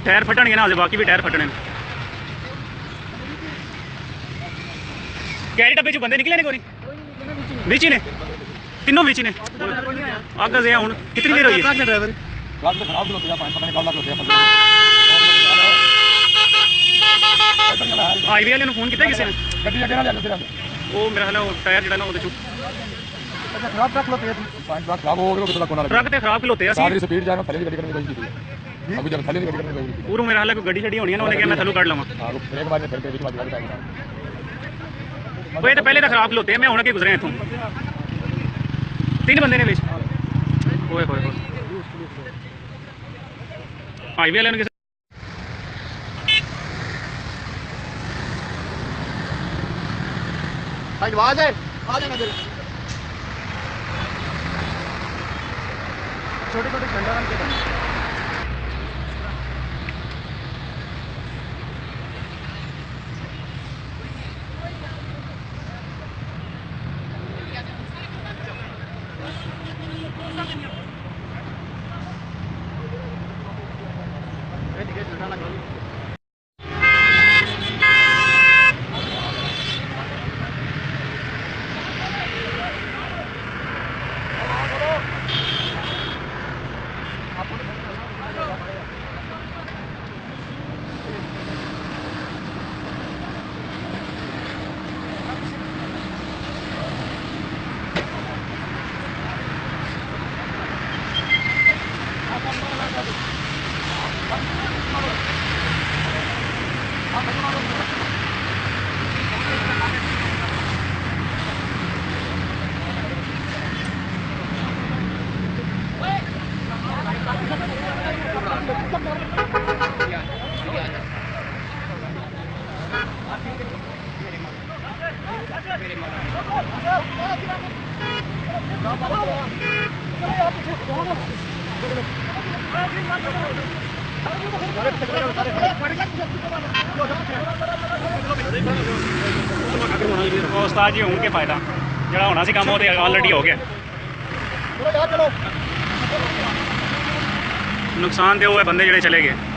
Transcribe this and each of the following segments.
tyre फटन ना बाकी भी टायर फटने कैरी डब्बे चो बंदे निकले ने कोई बीच ही ने तीनों बीच ने अग से हूँ कितनी देर हुई हाईवे वाले फोन किया किसी ने वो मेरा ख्याल टायर जो ना वो ट्रक तो खराब खलोते पूरा मेरा हाल गड्डी छड़ी होनी है उन्हें क्या मैं थलू कट लवा वो तो पहले तो खराब खलोते हैं मैं हूँ गुजरे इतों 3 बंदे ने बिच हाईवे वाले आवाज है आ जाना छोटे छोटे झंडा रंग के झंडा लगा उस्ताद जी होने के फायदा जो होना सी काम ऑलरेडी हो गया नुकसान तो वो है बंदे जोड़े चले गए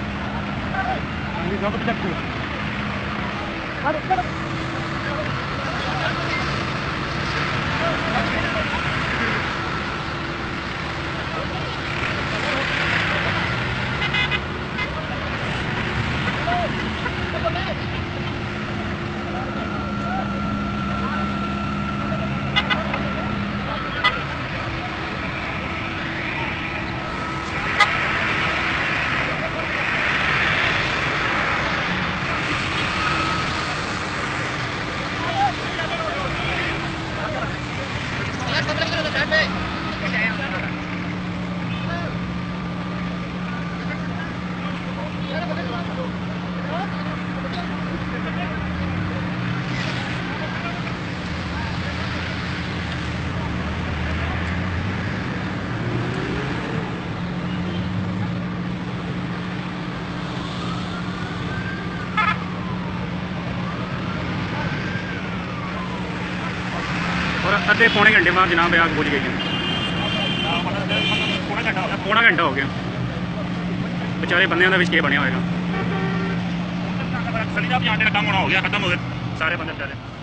और अद्धे पौने घंटे बाद जनाब आग बुझ गई है पौना घंटा हो गया बेचारे बंदे का के बनया होगा काम होना हो गया खत्म हो गए सारे बंदे बेचारे